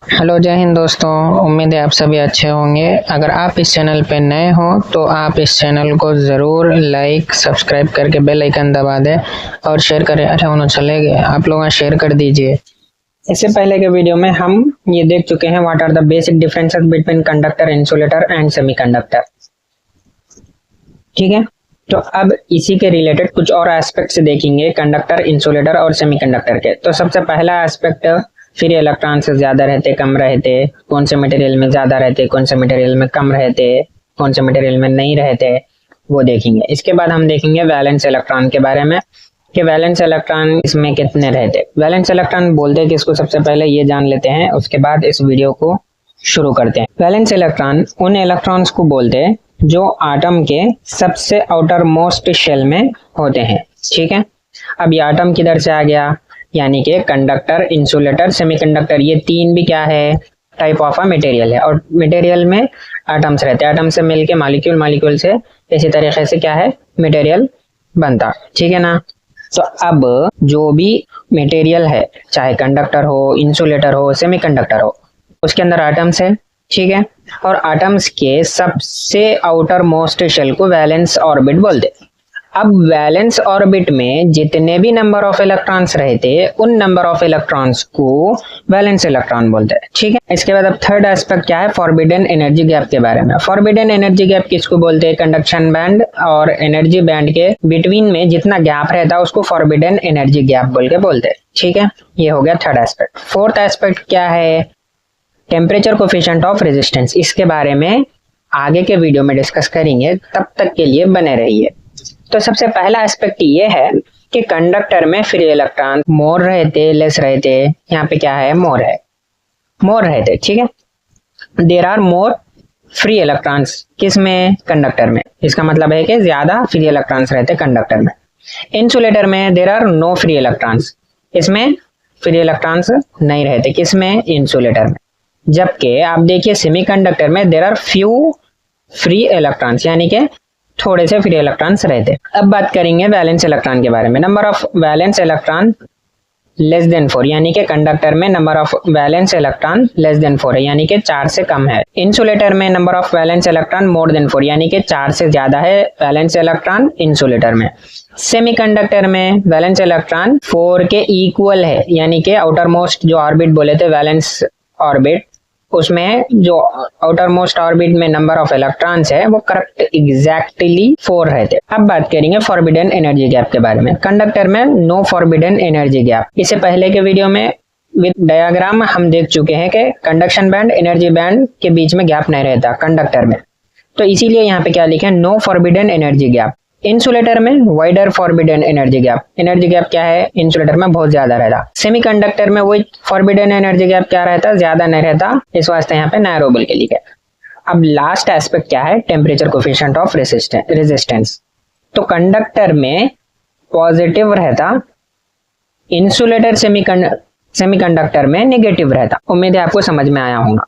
Hello, जय हिंद दोस्तों। उम्मीद है आप सभी अच्छे होंगे। अगर आप इस चैनल पे नए हो तो आप इस चैनल को ज़रूर लाइक सब्सक्राइब करके बेल आइकन दबा दें और शेयर करें। अच्छा उन्होंने चले गए, आप लोग शेयर कर दीजिए। इससे पहले के वीडियो में हम ये देख चुके हैं what are the basic differences between conductor, insulator and semiconductor. ठीक है, तो अब इसी के रिलेटेड कुछ और एस्पेक्ट्स देखेंगे कंडक्टर, इंसुलेटर और सेमीकंडक्टर के। तो सबसे पहला एस्पेक्ट, फ्री इलेक्ट्रॉन से ज्यादा रहते कम रहते, कौन से मटेरियल में ज्यादा रहते कौन से मटेरियल में कम रहते, कौन से मटेरियल में नहीं रहते, वो देखेंगे। इसके बाद हम देखेंगे वैलेंस इलेक्ट्रॉन के बारे में कि वैलेंस इलेक्ट्रॉन इसमें कितने रहते। वैलेंस इलेक्ट्रॉन बोलते हैं किसको, सबसे पहले ये जान लेते हैं, उसके बाद इस वीडियो को शुरू करते हैं। वैलेंस इलेक्ट्रॉन उन इलेक्ट्रॉन्स को बोलते हैं जो आटम के सबसे आउटर मोस्ट शेल में होते हैं। ठीक है, अब ये आटम किधर से आ गया, यानी कि कंडक्टर, इंसुलेटर, सेमीकंडक्टर, ये तीन भी क्या है, टाइप ऑफ अ मटेरियल है। और मटेरियल में एटम्स रहते हैं, एटम से मिलके मॉलिक्यूल, मॉलिक्यूल से इसी तरीके से क्या है मटेरियल बनता। ठीक है ना। तो अब जो भी मटेरियल है, चाहे कंडक्टर हो, इंसुलेटर हो, सेमीकंडक्टर हो, उसके अंदर एटम्स है। ठीक है, और एटम्स के सबसे आउटर मोस्ट शेल को वैलेंस ऑर्बिट बोलते। अब वैलेंस ऑर्बिट में जितने भी नंबर ऑफ इलेक्ट्रॉन्स रहते उन नंबर ऑफ इलेक्ट्रॉन्स को वैलेंस इलेक्ट्रॉन बोलते हैं। ठीक है, इसके बाद अब थर्ड एस्पेक्ट क्या है, फॉरबिडन एनर्जी गैप के बारे में। फॉरबिडन एनर्जी गैप किसको बोलते हैं, कंडक्शन बैंड और एनर्जी बैंड के बिटवीन में जितना गैप रहता है उसको फॉरबिडन एनर्जी गैप बोल के बोलते हैं। ठीक है, ये हो गया थर्ड एस्पेक्ट। फोर्थ एस्पेक्ट क्या है, टेम्परेचर कोफिशिएंट ऑफ रेजिस्टेंस। इसके बारे में आगे के वीडियो में डिस्कस करेंगे, तब तक के लिए बने रहिए। तो सबसे पहला एस्पेक्ट ये है कि कंडक्टर में फ्री इलेक्ट्रॉन मोर रहते लेस रहते। यहाँ पे क्या है, मोर है, मोर रहते। ठीक है, there are more free electrons, किस में, कंडक्टर में। इसका मतलब है कि ज्यादा फ्री इलेक्ट्रॉन्स रहते कंडक्टर में। इंसुलेटर में there are no free electrons, इसमें फ्री इलेक्ट्रॉन्स नहीं रहते, किस में, इंसुलेटर में। जबकि आप देखिए सेमीकंडक्टर में there are few free electrons, यानी कि थोड़े से फ्री इलेक्ट्रॉन्स रहते। अब बात करेंगे वैलेंस इलेक्ट्रॉन के बारे में। Number of valence electron less than 4, यानी कि कंडक्टर में number of valence electron less than 4 है, यानी कि 4 से कम है। इंसुलेटर में number of valence electron more than 4, यानी कि 4 से ज्यादा है वैलेंस इलेक्ट्रॉन इंसुलेटर में। सेमीकंडक्टर में वैलेंस इलेक्ट्रॉन 4 के इक्वल है, यानी कि आउटर मोस्ट जो ऑर्बिट बोले थे वैलेंस ऑर्बिट, उसमें जो आउटर मोस्ट ऑर्बिट में नंबर ऑफ इलेक्ट्रॉन्स है वो करेक्ट एग्जैक्टली 4 रहते। अब बात करेंगे फॉरबिडन एनर्जी गैप के बारे में। कंडक्टर में नो फॉरबिडन एनर्जी गैप। इससे पहले के वीडियो में विद डायग्राम हम देख चुके हैं कि कंडक्शन बैंड, एनर्जी बैंड के बीच में गैप नहीं रहता कंडक्टर में, तो इसीलिए यहाँ पे क्या लिखे, no forbidden energy gap. Insulator में wider forbidden energy gap. Energy gap क्या है, इंसुलेटर में बहुत ज्यादा रहता। सेमीकंडक्टर में वही फॉरबिडन एनर्जी गैप क्या रहता, ज्यादा नहीं रहता, इस वास्ते यहाँ पे नैरो बोल के लिखे। अब लास्ट एस्पेक्ट क्या है, टेम्परेचर कोफिशिएंट ऑफ रेजिस्टेंस। तो कंडक्टर में पॉजिटिव रहता, इंसुलेटर सेमीकंडक्टर में नेगेटिव रहता। उम्मीद है आपको समझ में आया होगा।